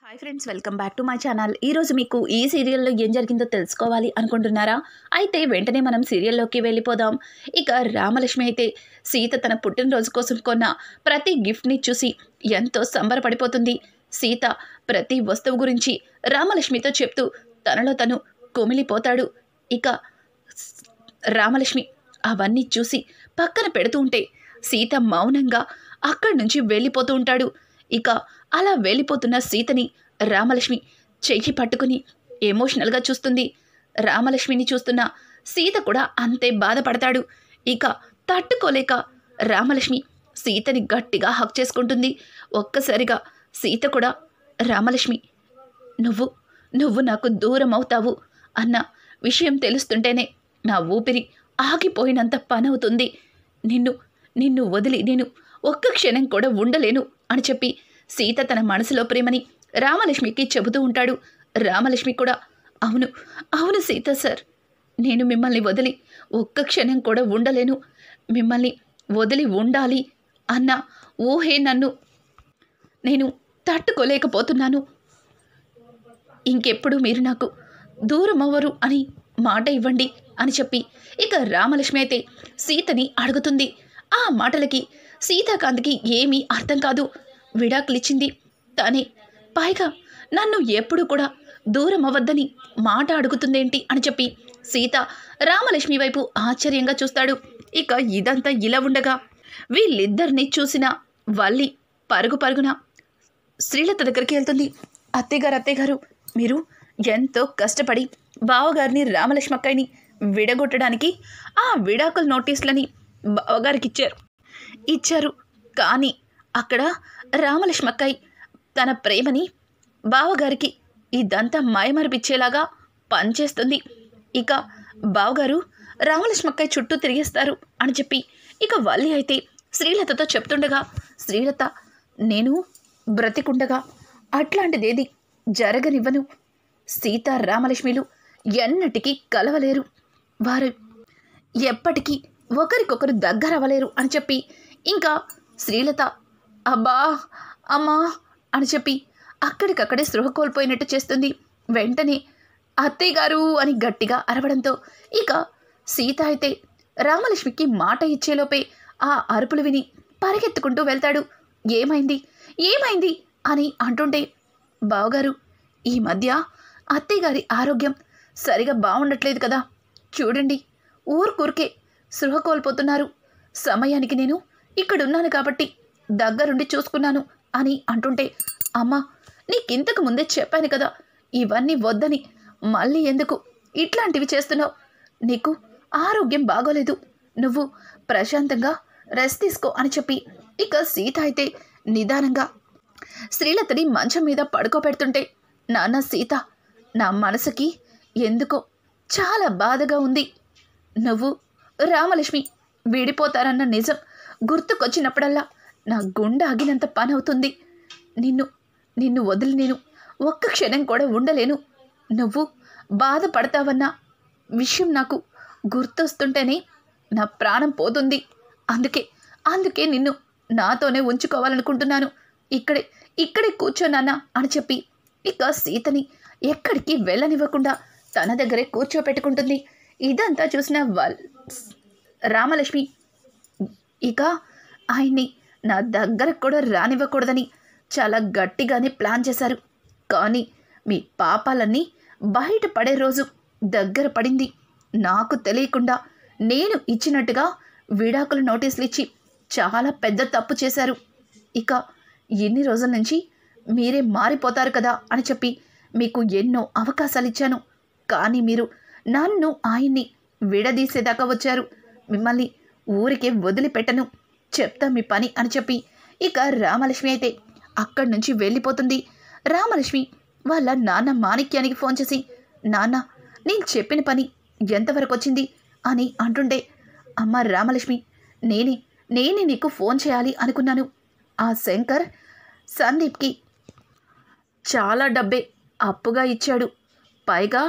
Hi friends, welcome back to my channel. ఈరోజు మీకు ఈ సీరియల్లో ఏం జరిగిందో తెలుసుకోవాలి అనుకుంటున్నారా? అయితే వెంటనే మనం సీరియల్లోకి వెళ్ళిపోదాం. ఇక రామలక్ష్మి అయితే సీత తన పుట్టినరోజు కోసం కొన్న ప్రతి గిఫ్ట్ని చూసి ఎంతో సంబరపడిపోతుంది. సీత ప్రతి వస్తువు గురించి రామలక్ష్మితో చెప్తూ తనలో తను కుమిలిపోతాడు. ఇక రామలక్ష్మి అవన్నీ చూసి పక్కన పెడుతూ ఉంటే సీత మౌనంగా అక్కడి నుంచి వెళ్ళిపోతూ ఉంటాడు. ఇక అలా వెళ్ళిపోతున్న సీతని రామలక్ష్మి చెయ్యి పట్టుకుని ఎమోషనల్గా చూస్తుంది. రామలక్ష్మిని చూస్తున్న సీత కూడా అంతే బాధపడతాడు. ఇక తట్టుకోలేక రామలక్ష్మి సీతని గట్టిగా హక్ చేసుకుంటుంది. ఒక్కసారిగా సీత కూడా రామలక్ష్మి నువ్వు నాకు దూరం అవుతావు అన్న విషయం తెలుస్తుంటేనే నా ఊపిరి ఆగిపోయినంత పనవుతుంది. నిన్ను వదిలి నేను ఒక్క క్షణం కూడా ఉండలేను అని చెప్పి సీత తన మనసులో ప్రేమని రామలక్ష్మికి చెబుతూ ఉంటాడు. రామలక్ష్మి కూడా అవును సీత సార్, నేను మిమ్మల్ని వదిలి ఒక్క క్షణం కూడా ఉండలేను. మిమ్మల్ని వదిలి ఉండాలి అన్న ఊహే నేను తట్టుకోలేకపోతున్నాను. ఇంకెప్పుడు మీరు నాకు దూరం అవ్వరు అని మాట ఇవ్వండి అని చెప్పి ఇక రామలక్ష్మి అయితే సీతని అడుగుతుంది. ఆ మాటలకి సీతాకాంత్కి ఏమీ అర్థం కాదు. విడాకులిచ్చింది తనే, పైగా నన్ను ఎప్పుడు కూడా దూరం అవ్వద్దని మాట అడుగుతుందేంటి అని చెప్పి సీత రామలక్ష్మి వైపు ఆశ్చర్యంగా చూస్తాడు. ఇక ఇదంతా ఇలా ఉండగా వీళ్ళిద్దరిని చూసిన వల్లి పరుగున శ్రీలత దగ్గరికి వెళ్తుంది. అత్తయ్యగారు, మీరు ఎంతో కష్టపడి బావగారిని రామలక్ష్మి అక్కయ్యని విడగొట్టడానికి ఆ విడాకుల నోటీసులని బావగారికి ఇచ్చారు. కానీ అక్కడ రామలక్ష్మి అక్కయ్య తన ప్రేమని బావగారికి ఇదంతా మాయమరిపిచ్చేలాగా పనిచేస్తుంది. ఇక బావగారు రామలక్ష్మి అక్కయ్య చుట్టూ తిరిగేస్తారు అని చెప్పి ఇక వల్లి అయితే శ్రీలతతో చెప్తుండగా, శ్రీలత నేను బ్రతికుండగా అట్లాంటిదేది జరగనివ్వను. సీత రామలక్ష్మిలు ఎన్నటికీ కలవలేరు. వారు ఎప్పటికీ ఒకరికొకరు దగ్గరవ్వలేరు అని చెప్పి ఇంకా శ్రీలత అబ్బా అమ్మా అని చెప్పి అక్కడికక్కడే స్పృహ కోల్పోయినట్టు చేస్తుంది. వెంటనే అత్తయ్య గారు అని గట్టిగా అరవడంతో ఇక సీత అయితే రామలక్ష్మికి మాట ఇచ్చేలోపే ఆ అరుపులు విని పరిగెత్తుకుంటూ వెళ్తాడు. ఏమైంది అని అంటుంటే, బావగారు ఈ మధ్య అత్తయ్య గారి ఆరోగ్యం సరిగా బాగుండట్లేదు కదా, చూడండి ఊరికే స్పృహ కోల్పోతున్నారు. సమయానికి నేను ఇక్కడున్నాను కాబట్టి దగ్గరుండి చూసుకున్నాను అని అంటుంటే, అమ్మా నీకింతకు ముందే చెప్పాను కదా ఇవన్నీ వద్దని, మళ్ళీ ఎందుకు ఇట్లాంటివి చేస్తున్నావు? నీకు ఆరోగ్యం బాగోలేదు, నువ్వు ప్రశాంతంగా రెస్ట్ తీసుకో అని చెప్పి ఇక సీత అయితే నిదానంగా శ్రీలతని మంచం మీద పడుకోబెడుతుంటే, నాన్న సీత, నా మనసుకి ఎందుకో చాలా బాధగా ఉంది. నువ్వు రామలక్ష్మి విడిపోతారన్న నిజం గుర్తుకొచ్చినప్పుడల్లా నా గుండె ఆగినంత పని అవుతుంది. నిన్ను వదిలి నేను ఒక్క క్షణం కూడా ఉండలేను. నువ్వు బాధపడతావన్న విషయం నాకు గుర్తొస్తుంటేనే నా ప్రాణం పోతుంది. అందుకే నిన్ను నాతోనే ఉంచుకోవాలనుకుంటున్నాను. ఇక్కడే కూర్చోనాన్న అని చెప్పి ఇక సీతని ఎక్కడికి వెళ్ళనివ్వకుండా తన దగ్గరే కూర్చోపెట్టుకుంటుంది. ఇదంతా చూసిన రామలక్ష్మి ఇక ఆయన్ని నా దగ్గరకు కూడా రానివ్వకూడదని చాలా గట్టిగానే ప్లాన్ చేశారు. కానీ మీ పాపాలన్నీ బయటపడే రోజు దగ్గర పడింది. నాకు తెలియకుండా నేను ఇచ్చినట్టుగా విడాకుల నోటీసులు ఇచ్చి చాలా పెద్ద తప్పు చేశారు. ఇక ఎన్ని రోజుల నుంచి మీరే మారిపోతారు కదా అని చెప్పి మీకు ఎన్నో అవకాశాలు ఇచ్చాను. కానీ మీరు నన్ను ఆయన్ని విడదీసేదాకా వచ్చారు. మిమ్మల్ని ఊరికే వదిలిపెట్టను, చెప్తా మీ పని అని చెప్పి ఇక రామలక్ష్మి అయితే అక్కడి నుంచి వెళ్ళిపోతుంది. రామలక్ష్మి వాళ్ళ నాన్న మాణిక్యానికి ఫోన్ చేసి, నాన్న నేను చెప్పిన పని ఎంతవరకు వచ్చింది అని అంటుంటే, అమ్మ రామలక్ష్మి, నేనే నీకు ఫోన్ చేయాలి అనుకున్నాను. ఆ శంకర్ సందీప్కి చాలా డబ్బే అప్పుగా ఇచ్చాడు. పైగా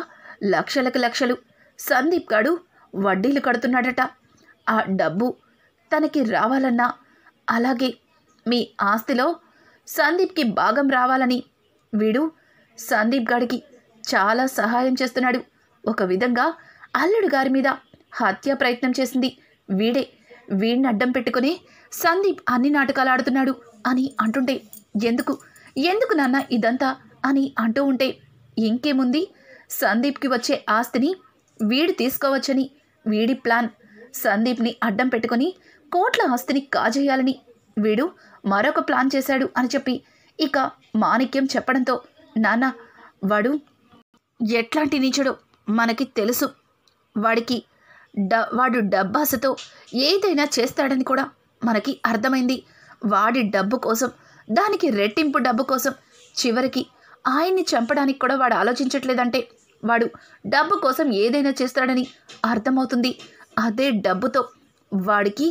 లక్షలు సందీప్ గాడు వడ్డీలు కడుతున్నాడట. ఆ డబ్బు తనకి రావాలన్నా, అలాగే మీ ఆస్తిలో సందీప్కి భాగం రావాలని వీడు సందీప్ గారికి చాలా సహాయం చేస్తున్నాడు. ఒక విధంగా అల్లుడు గారి మీద హత్య ప్రయత్నం చేసింది వీడే. వీడిని అడ్డం పెట్టుకుని సందీప్ అన్ని నాటకాలు ఆడుతున్నాడు అని అంటుంటే, ఎందుకు ఎందుకు నాన్న ఇదంతా అని అంటూ ఉంటే, ఇంకేముంది, సందీప్కి వచ్చే ఆస్తిని వీడు తీసుకోవచ్చని వీడి ప్లాన్. సందీప్ని అడ్డం పెట్టుకుని కోట్ల ఆస్తిని కాజేయాలని వీడు మరొక ప్లాన్ చేశాడు అని చెప్పి ఇక మాణిక్యం చెప్పడంతో, నాన్న వాడు ఎట్లాంటి నీచుడో మనకి తెలుసు. వాడు డబ్బాసతో ఏదైనా చేస్తాడని కూడా మనకి అర్థమైంది. వాడి డబ్బు కోసం, దానికి రెట్టింపు డబ్బు కోసం చివరికి ఆయన్ని చంపడానికి కూడా వాడు ఆలోచించట్లేదంటే వాడు డబ్బు కోసం ఏదైనా చేస్తాడని అర్థమవుతుంది. అదే డబ్బుతో వాడికి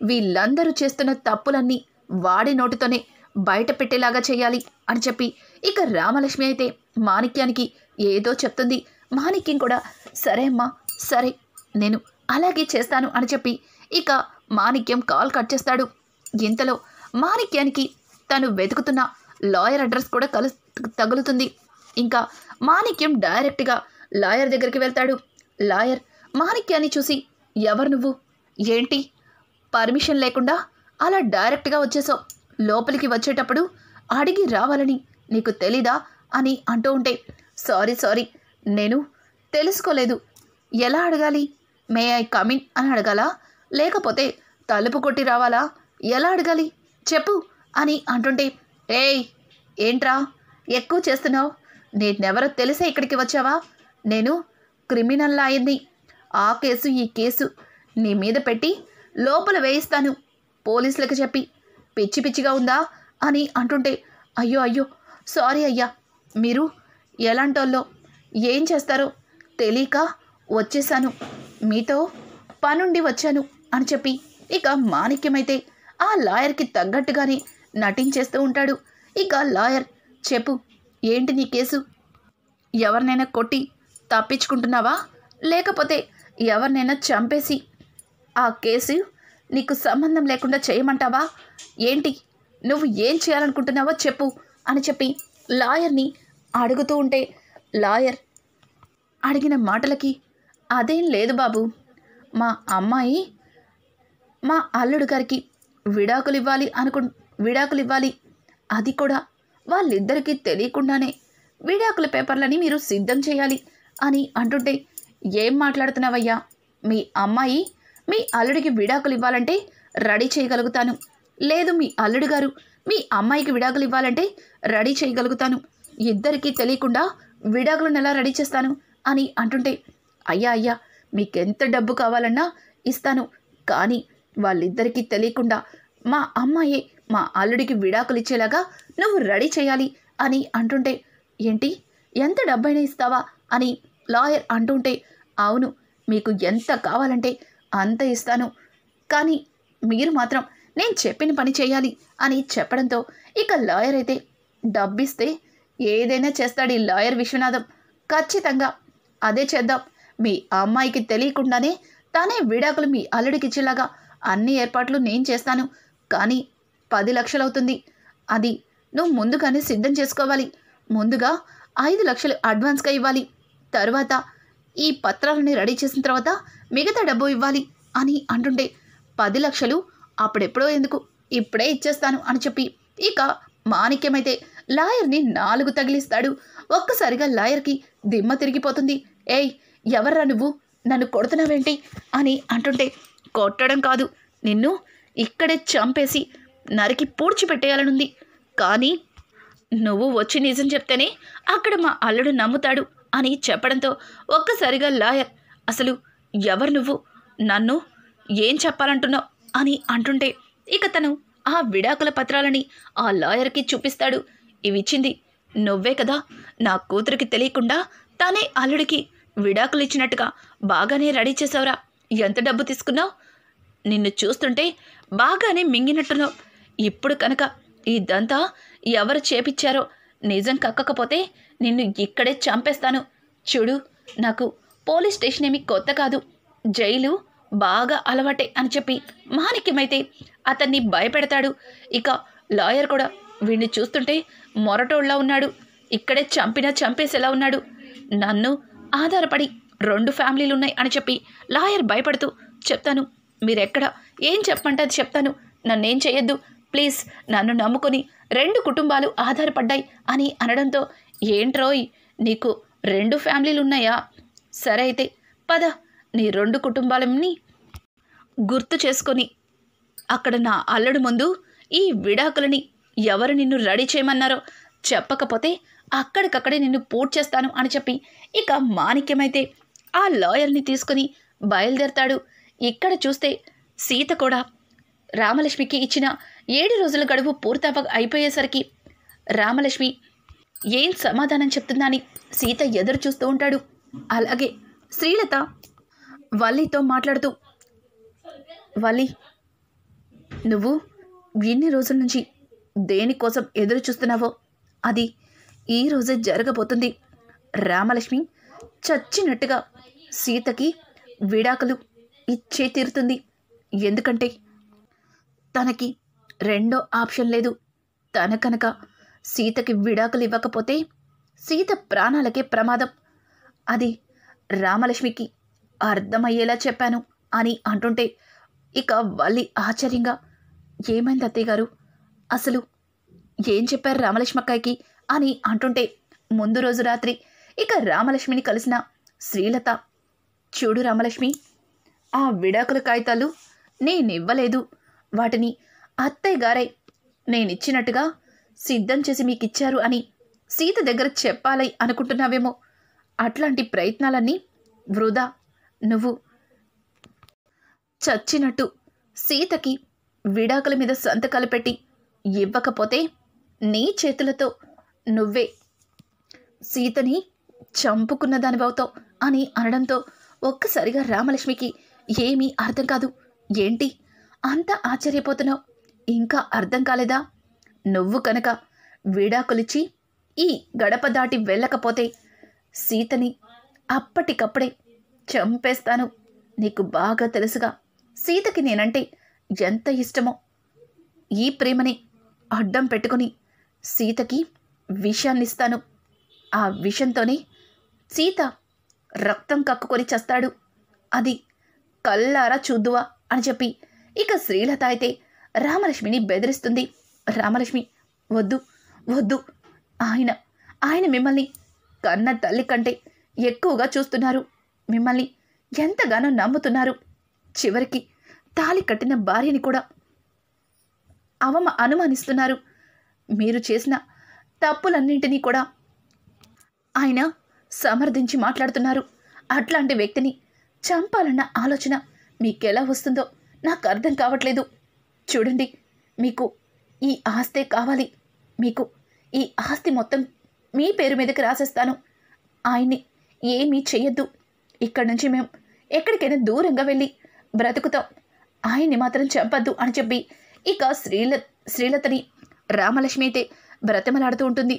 వీళ్ళందరూ చేస్తున్న తప్పులన్నీ వాడి నోటితోనే బయట పెట్టేలాగా చేయాలి అని చెప్పి ఇక రామలక్ష్మి అయితే మాణిక్యానికి ఏదో చెప్తుంది. మాణిక్యం కూడా సరే అమ్మా, సరే నేను అలాగే చేస్తాను అని చెప్పి ఇక మాణిక్యం కాల్ కట్ చేస్తాడు. ఇంతలో మాణిక్యానికి తను వెతుకుతున్న లాయర్ అడ్రస్ కూడా తగులుతుంది. ఇంకా మాణిక్యం డైరెక్ట్గా లాయర్ దగ్గరికి వెళ్తాడు. లాయర్ మాణిక్యాన్ని చూసి, ఎవరు నువ్వు, ఏంటి పర్మిషన్ లేకుండా అలా డైరెక్ట్గా వచ్చేసావు, లోపలికి వచ్చేటప్పుడు అడిగి రావాలని నీకు తెలీదా అని అంటూ ఉంటే, సారీ నేను తెలుసుకోలేదు, ఎలా అడగాలి, మే ఐ కమిన్ అని అడగాలా, లేకపోతే తలుపు కొట్టి రావాలా, ఎలా అడగాలి చెప్పు అని అంటుంటే, ఏయ్ ఏంట్రా ఎక్కువ చేస్తున్నావు, నేనెవరో తెలిసే ఇక్కడికి వచ్చావా, నేను క్రిమినల్ లాయర్ని, ఆ కేసు ఈ కేసు నీ మీద పెట్టి లోపల వేయిస్తాను పోలీసులకు చెప్పి, పిచ్చి పిచ్చిగా ఉందా అని అంటుంటే, అయ్యో సారీ అయ్యా, మీరు ఎలాంటోళ్ళో ఏం చేస్తారో తెలియక వచ్చేసాను, మీతో పనుండి వచ్చాను అని చెప్పి ఇక మాణిక్యమైతే ఆ లాయర్కి తగ్గట్టుగానే నటించేస్తూ ఉంటాడు. ఇక లాయర్, చెప్పు ఏంటి నీ కేసు, ఎవరినైనా కొట్టి తప్పించుకుంటున్నావా, లేకపోతే ఎవరినైనా చంపేసి ఆ కేసు నీకు సంబంధం లేకుండా చేయమంటావా, ఏంటి నువ్వు ఏం చేయాలనుకుంటున్నావో చెప్పు అని చెప్పి లాయర్ని అడుగుతూ ఉంటే, లాయర్ అడిగిన మాటలకి, అదేం లేదు బాబు, మా అమ్మాయి మా అల్లుడు గారికి విడాకులు ఇవ్వాలి, అది కూడా వాళ్ళిద్దరికీ తెలియకుండానే విడాకుల పేపర్లని మీరు సిద్ధం చేయాలి అని అంటుంటే, ఏం మాట్లాడుతున్నావయ్యా, మీ అమ్మాయి మీ అల్లుడికి విడాకులు ఇవ్వాలంటే రెడీ చేయగలుగుతాను, లేదు మీ అల్లుడు గారు మీ అమ్మాయికి విడాకులు ఇవ్వాలంటే రెడీ చేయగలుగుతాను, ఇద్దరికీ తెలియకుండా విడాకులను ఎలా రెడీ చేస్తాను అని అంటుంటే, అయ్యా మీకెంత డబ్బు కావాలన్నా ఇస్తాను, కానీ వాళ్ళిద్దరికీ తెలియకుండా మా అమ్మాయే మా అల్లుడికి విడాకులు ఇచ్చేలాగా నువ్వు రెడీ చేయాలి అని అంటుంటే, ఏంటి ఎంత డబ్బైనా ఇస్తావా అని లాయర్ అంటుంటే, అవును మీకు ఎంత కావాలంటే అంత ఇస్తాను, కానీ మీరు మాత్రం నేను చెప్పిన పని చేయాలి అని చెప్పడంతో ఇక లాయర్ అయితే, డబ్బిస్తే ఏదైనా చేస్తాడు ఈ లాయర్ విశ్వనాథం, ఖచ్చితంగా అదే చేద్దాం, మీ అమ్మాయికి తెలియకుండానే తానే విడాకులు మీ అల్లుడికి ఇచ్చేలాగా అన్ని ఏర్పాట్లు నేను చేస్తాను, కానీ 10 లక్షలు అవుతుంది, అది నువ్వు ముందుగానే సిద్ధం చేసుకోవాలి, ముందుగా 5 లక్షలు అడ్వాన్స్గా ఇవ్వాలి, తర్వాత ఈ పత్రాలని రెడీ చేసిన తర్వాత మిగతా డబ్బు ఇవ్వాలి అని అంటుంటే, 10 లక్షలు అప్పుడెప్పుడో ఎందుకు, ఇప్పుడే ఇచ్చేస్తాను అని చెప్పి ఇక మాణిక్యమైతే లాయర్ని 4 తగిలిస్తాడు. ఒక్కసారిగా లాయర్కి దిమ్మ తిరిగిపోతుంది. ఏయ్ ఎవర్రా నువ్వు, నన్ను కొడుతున్నావేంటి అని అంటుంటే, కొట్టడం కాదు, నిన్ను ఇక్కడే చంపేసి నరికి పూడ్చిపెట్టేయాలనుంది, కానీ నువ్వు వచ్చి నిజం చెప్తేనే అక్కడ మా అల్లుడు నమ్ముతాడు అని చెప్పడంతో ఒక్కసారిగా లాయర్, అసలు ఎవరు నువ్వు, నన్ను ఏం చెప్పాలంటున్నావు అని అంటుంటే ఇక తను ఆ విడాకుల పత్రాలని ఆ లాయర్కి చూపిస్తాడు. ఇవిచ్చింది నువ్వే కదా, నా కూతురికి తెలియకుండా తానే అల్లుడికి విడాకులు ఇచ్చినట్టుగా బాగానే రెడీ చేసావురా, ఎంత డబ్బు తీసుకున్నావు, నిన్ను చూస్తుంటే బాగానే మింగినట్టున్నావు, ఇప్పుడు కనుక ఇదంతా ఎవరు చేపిచ్చారో నిజం కక్కకపోతే నిన్ను ఇక్కడే చంపేస్తాను, చూడు నాకు పోలీస్ స్టేషన్ ఏమీ కొత్త కాదు, జైలు బాగా అలవాటే అని చెప్పి మాణిక్యమైతే అతన్ని భయపెడతాడు. ఇక లాయర్ కూడా వీడిని చూస్తుంటే మొరటోళ్ళ ఉన్నాడు, ఇక్కడే చంపినా చంపేసేలా ఉన్నాడు. నన్ను ఆధారపడి 2 ఫ్యామిలీలున్నాయి అని చెప్పి లాయర్ భయపడుతూ, చెప్తాను, మీరెక్కడ ఏం చెప్పమంటే అది చెప్తాను, నన్నేం చెయ్యొద్దు ప్లీజ్, నన్ను నమ్ముకొని 2 కుటుంబాలు ఆధారపడ్డాయి అని అనడంతో, ఏంట్రోయ్ నీకు 2 ఫ్యామిలీలున్నాయా? సరే అయితే పద, నీ 2 కుటుంబాలని గుర్తు చేసుకొని అక్కడ నా అల్లుడు ముందు ఈ విడాకులని ఎవరు నిన్ను రెడీ చేయమన్నారో చెప్పకపోతే అక్కడికక్కడే నిన్ను పూర్తి చేస్తాను అని చెప్పి ఇక మాణిక్యమైతే ఆ లాయర్ని తీసుకుని బయలుదేరతాడు. ఇక్కడ చూస్తే సీత కూడా రామలక్ష్మికి ఇచ్చిన 7 రోజుల గడువు అయిపోయేసరికి రామలక్ష్మి ఏం సమాధానం చెప్తుందని సీత ఎదురు చూస్తూ ఉంటాడు. అలాగే శ్రీలత వల్లితో మాట్లాడుతూ, వల్లి, నువ్వు ఎన్ని రోజుల నుంచి దేనికోసం ఎదురు చూస్తున్నావో అది ఈ రోజే జరగబోతుంది. రామలక్ష్మి చచ్చినట్టుగా సీతకి విడాకులు ఇచ్చే తీరుతుంది. ఎందుకంటే తనకి రెండో ఆప్షన్ లేదు. తన కనుక సీతకి విడాకులు ఇవ్వకపోతే సీత ప్రాణాలకే ప్రమాదం. అది రామలక్ష్మికి అర్థమయ్యేలా చెప్పాను అని అంటుంటే ఇక వల్లి ఆశ్చర్యంగా, ఏమైంది అత్తయ్య గారు, అసలు ఏం చెప్పారు రామలక్ష్మి అక్కాయికి అని అంటుంటే, ముందు రోజు రాత్రి ఇక రామలక్ష్మిని కలిసిన శ్రీలత, చూడు రామలక్ష్మి, ఆ విడాకుల కాగితాలు నేనివ్వలేదు, వాటిని అత్తయ్య గారే నేనిచ్చినట్టుగా సిద్ధం చేసి మీకిచ్చారు అని సీత దగ్గర చెప్పాలి అనుకుంటున్నావేమో. అట్లాంటి ప్రయత్నాలన్నీ వృధా. నువ్వు చచ్చినట్టు సీతకి విడాకుల మీద సంతకాలు పెట్టి ఇవ్వకపోతే నీ చేతులతో నువ్వే సీతని చంపుకున్న దానివవుతావు అని అనడంతో ఒక్కసారిగా రామలక్ష్మికి ఏమీ అర్థం కాదు. ఏంటి అంత ఆశ్చర్యపోతున్నావు? ఇంకా అర్థం కాలేదా? నువ్వు కనుక విడాకులిచ్చి ఈ గడప దాటి వెళ్ళకపోతే సీతని అప్పటికప్పుడే చంపేస్తాను. నీకు బాగా తెలుసుగా సీతకి నేనంటే ఎంత ఇష్టమో. ఈ ప్రేమని అడ్డం పెట్టుకుని సీతకి విషాన్నిస్తాను. ఆ విషంతోనే సీత రక్తం కక్కుకొని చస్తాడు. అది కల్లారా చూద్దువా అని చెప్పి ఇక శ్రీలత అయితే రామలక్ష్మిని బెదిరిస్తుంది. రామలక్ష్మి, వద్దు వద్దు, ఆయన మిమ్మల్ని కన్న తల్లి కంటే ఎక్కువగా చూస్తున్నారు. మిమ్మల్ని ఎంతగానో నమ్ముతున్నారు. చివరికి తాళి కట్టిన భార్యని కూడా అనుమానిస్తున్నారు. మీరు చేసిన తప్పులన్నింటినీ కూడా ఆయన సమర్థించి మాట్లాడుతున్నారు. అట్లాంటి వ్యక్తిని చంపాలన్న ఆలోచన మీకెలా వస్తుందో నాకు అర్థం కావట్లేదు. చూడండి, మీకు ఈ ఆస్తే కావాలి. మీకు ఈ ఆస్తి మొత్తం మీ పేరు మీదకి రాసేస్తాను. ఆయన్ని ఏమీ చెయ్యొద్దు. ఇక్కడి నుంచి మేము ఎక్కడికైనా దూరంగా వెళ్ళి బ్రతుకుతాం. ఆయన్ని మాత్రం చంపద్దు అని చెప్పి ఇక శ్రీలతని రామలక్ష్మి అయితే బ్రతిమలాడుతూ ఉంటుంది.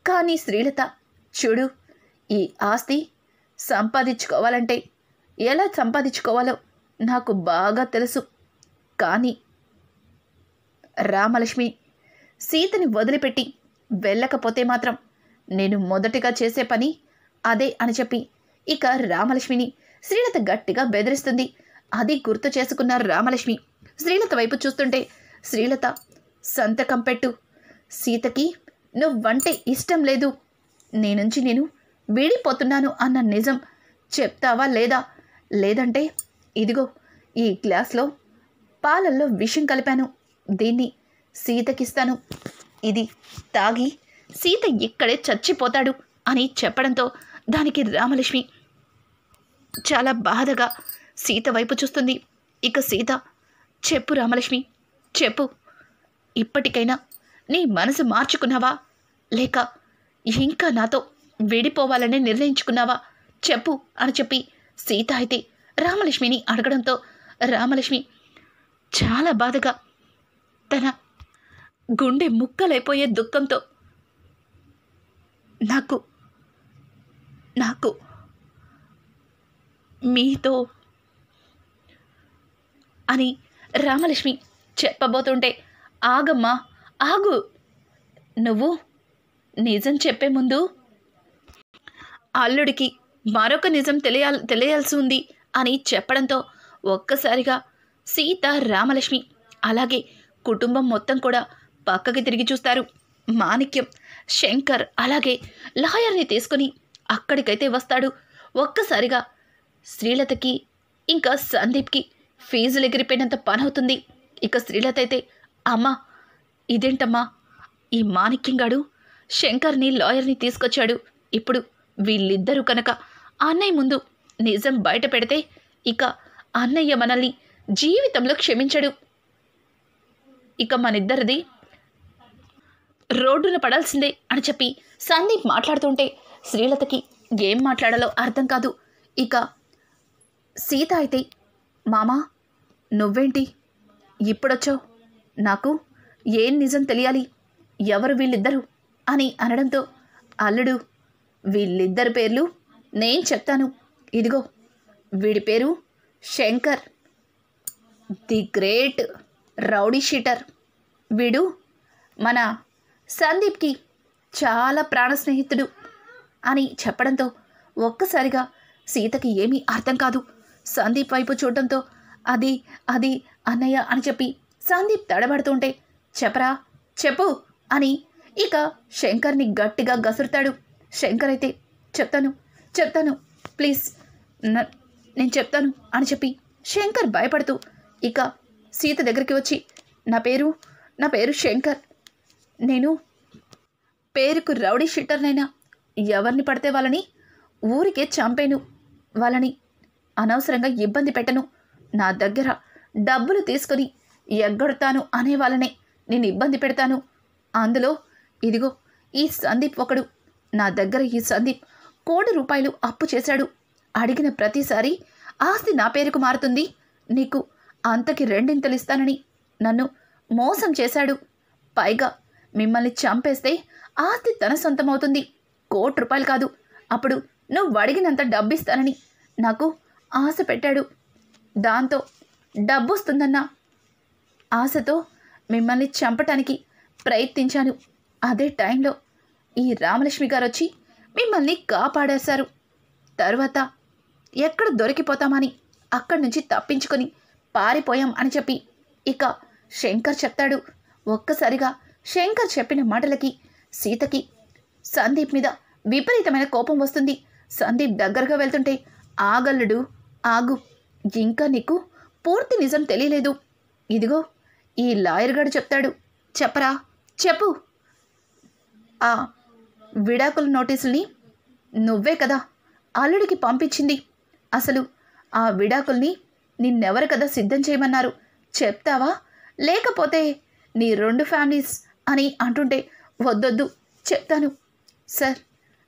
కానీ శ్రీలత, చూడు, ఈ ఆస్తి సంపాదించుకోవాలంటే ఎలా సంపాదించుకోవాలో నాకు బాగా తెలుసు. కానీ రామలక్ష్మి సీతని వదిలిపెట్టి వెళ్ళకపోతే మాత్రం నేను మొదటిగా చేసే పని అదే అని చెప్పి ఇక రామలక్ష్మిని శ్రీలత గట్టిగా బెదిరిస్తుంది. అది గుర్తు చేసుకున్న రామలక్ష్మి శ్రీలత వైపు చూస్తుంటే, శ్రీలత, సంతకం పెట్టు. సీతకి నువ్వంటే ఇష్టం లేదు, నేను వీడిపోతున్నాను అన్న నిజం చెప్తావా లేదా? లేదంటే ఇదిగో ఈ గ్లాస్లో పాలల్లో విషం కలిపాను, దీన్ని సీతకిస్తాను. ఇది తాగి సీత ఇక్కడే చచ్చిపోతాడు అని చెప్పడంతో దానికి రామలక్ష్మి చాలా బాధగా సీత వైపు చూస్తుంది. ఇక సీత, చెప్పు రామలక్ష్మి, చెప్పు, ఇప్పటికైనా నీ మనసు మార్చుకున్నావా? లేక ఇంకా నాతో విడిపోవాలని నిర్ణయించుకున్నావా? చెప్పు అని చెప్పి సీత అయితే రామలక్ష్మిని అడగడంతో రామలక్ష్మి చాలా బాధగా తన గుండె ముక్కలైపోయే దుఃఖంతో, నాకు మీతో అని రామలక్ష్మి చెప్పబోతుంటే, ఆగమ్మా, ఆగు, నువ్వు నిజం చెప్పే ముందు అల్లుడికి మరొక నిజం తెలియాల్సి ఉంది అని చెప్పడంతో ఒక్కసారిగా సీత, రామలక్ష్మి అలాగే కుటుంబం మొత్తం కూడా పక్కకి తిరిగి చూస్తారు. మాణిక్యం, శంకర్ అలాగే లాయర్ని తీసుకుని అక్కడికైతే వస్తాడు. ఒక్కసారిగా శ్రీలతకి ఇంకా సందీప్కి ఫీజులు ఎగిరిపోయినంత పని అవుతుంది. ఇక శ్రీలత అయితే, అమ్మా ఇదేంటమ్మా, ఈ మాణిక్యంగాడు శంకర్ని లాయర్ని తీసుకొచ్చాడు. ఇప్పుడు వీళ్ళిద్దరూ కనుక అన్నయ్య ముందు నిజం బయట పెడితే ఇక అన్నయ్య మనల్ని జీవితంలో క్షమించడు. ఇక మనిద్దరిది రోడ్డున పడాల్సిందే అని చెప్పి సందీప్ మాట్లాడుతుంటే శ్రీలతకి ఏం మాట్లాడాలో అర్థం కాదు. ఇక సీత అయితే, మామా నువ్వేంటి ఇప్పుడొచ్చావు? నాకు ఏం నిజం తెలియాలి, ఎవరు వీళ్ళిద్దరు అని అనడంతో, అల్లుడు వీళ్ళిద్దరి పేర్లు నేను చెప్తాను. ఇదిగో వీడి పేరు Shankar, the great rowdy sheeter. వీడు మన సందీప్కి చాలా ప్రాణ స్నేహితుడు అని చెప్పడంతో ఒక్కసారిగా సీతకి ఏమీ అర్థం కాదు. సందీప్ వైపు చూడటంతో అది అది అన్నయ్య అని చెప్పి సందీప్ తడబడుతుంటే, చెప్పరా చెప్పు అని ఇక శంకర్ని గట్టిగా గసురుతాడు. శంకర్ అయితే, చెప్తాను ప్లీజ్ నేను చెప్తాను అని చెప్పి శంకర్ భయపడుతూ ఇక సీత దగ్గరికి వచ్చి, నా పేరు శంకర్, నేను పేరుకు రౌడీ షీటర్నైనా ఎవరిని పడితే వాళ్ళని ఊరికే చంపేను, వాళ్ళని అనవసరంగా ఇబ్బంది పెట్టను, నా దగ్గర డబ్బులు తీసుకొని ఎగ్గొడతాను అనే వాళ్ళనే నేను ఇబ్బంది పెడతాను. అందులో ఇదిగో ఈ సందీప్ ఒకడు. నా దగ్గర ఈ సందీప్ ₹1,00,00,000 అప్పు చేశాడు. అడిగిన ప్రతిసారి ఆస్తి నా పేరుకు మారుతుంది, నీకు అంతకి 2 ఇస్తానని నన్ను మోసం చేశాడు. పైగా మిమ్మల్ని చంపేస్తే ఆస్తి తన సొంతమవుతుంది, ₹1,00,00,000 కాదు. అప్పుడు నువ్వు అడిగినంత డబ్బిస్తానని నాకు ఆశ పెట్టాడు. దాంతో డబ్బు వస్తుందన్న ఆశతో మిమ్మల్ని చంపటానికి ప్రయత్నించాను. అదే టైంలో ఈ రామలక్ష్మి గారు వచ్చి మిమ్మల్ని కాపాడేశారు. తర్వాత ఎక్కడ దొరికిపోతామని అక్కడి నుంచి తప్పించుకొని పారిపోయాం అని చెప్పి ఇక శంకర్ చెప్తాడు. ఒక్కసారిగా శంకర్ చెప్పిన మాటలకి సీతకి సందీప్ మీద విపరీతమైన కోపం వస్తుంది. సందీప్ దగ్గరగా వెళ్తుంటే, ఆగల్లుడు ఆగు, ఇంకా నీకు పూర్తి నిజం తెలియలేదు. ఇదిగో ఈ లాయర్ గారు చెప్తాడు, చెప్పరా చెప్పు. ఆ విడాకుల నోటీసుల్ని నువ్వే కదా అల్లుడికి పంపించింది. అసలు ఆ విడాకుల్ని నిన్నెవరు కదా సిద్ధం చేయమన్నారు, చెప్తావా? లేకపోతే నీ 2 ఫ్యామిలీస్ అని అంటుంటే, వద్దొద్దు చెప్తాను సార్,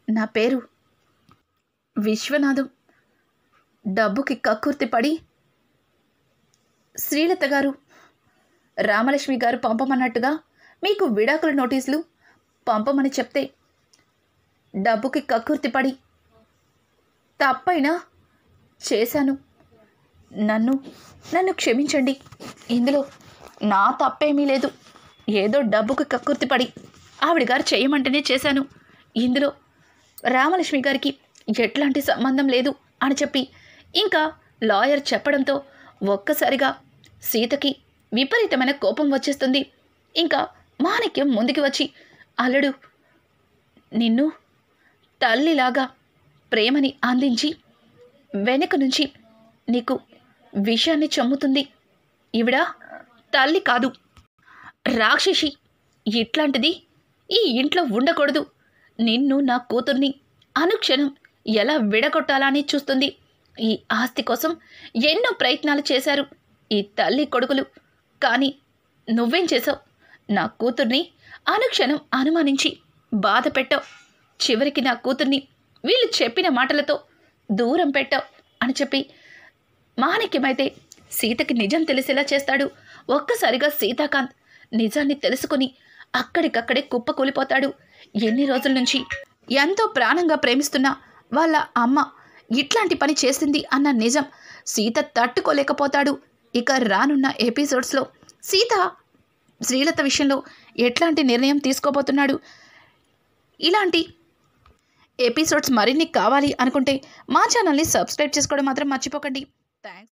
నా పేరు విశ్వనాథం. డబ్బుకి కక్కుర్తి పడి శ్రీలత గారు, రామలక్ష్మి గారు పంపమన్నట్టుగా మీకు విడాకుల నోటీసులు పంపమని చెప్తే డబ్బుకి కక్కుర్తి పడి తప్పైనా చేశాను. నన్ను క్షమించండి. ఇందులో నా తప్పేమీ లేదు. ఏదో డబ్బుకి కక్కుర్తి పడి ఆవిడ గారు చేయమంటేనే చేశాను. ఇందులో రామలక్ష్మి గారికి ఎట్లాంటి సంబంధం లేదు అని చెప్పి ఇంకా లాయర్ చెప్పడంతో ఒక్కసారిగా సీతకి విపరీతమైన కోపం వచ్చేస్తుంది. ఇంకా మాణిక్యం ముందుకు వచ్చి, అల్లుడు నిన్ను తల్లిలాగా ప్రేమని అందించి వెనక నుంచి నీకు విషయాన్ని చమ్ముతుంది. ఈవిడ తల్లి కాదు, రాక్షసి. ఇట్లాంటిది ఈ ఇంట్లో ఉండకూడదు. నిన్ను, నా కూతుర్ని అనుక్షణం ఎలా విడగొట్టాలా అని చూస్తుంది. ఈ ఆస్తి కోసం ఎన్నో ప్రయత్నాలు చేశారు ఈ తల్లి కొడుకులు. కానీ నువ్వేం చేసావు? నా కూతుర్ని అనుక్షణం అనుమానించి బాధ పెట్టావు. చివరికి నా కూతుర్ని వీళ్ళు చెప్పిన మాటలతో దూరం పెట్టావు అని చెప్పి మాణిక్యమైతే సీతకి నిజం తెలిసేలా చేస్తాడు. ఒక్కసారిగా సీతాకాంత్ నిజాన్ని తెలుసుకుని అక్కడికక్కడే కుప్పకూలిపోతాడు. ఎన్ని రోజుల నుంచి ఎంతో ప్రాణంగా ప్రేమిస్తున్న వాళ్ళ అమ్మ ఇట్లాంటి పని చేసింది అన్న నిజం సీత తట్టుకోలేకపోతాడు. ఇక రానున్న ఎపిసోడ్స్లో సీత శ్రీలత విషయంలో ఎట్లాంటి నిర్ణయం తీసుకోబోతున్నాడు, ఇలాంటి ఎపిసోడ్స్ మరిన్ని కావాలి అనుకుంటే మా ఛానల్ని సబ్స్క్రైబ్ చేసుకోవడం మాత్రం మర్చిపోకండి. థ్యాంక్స్.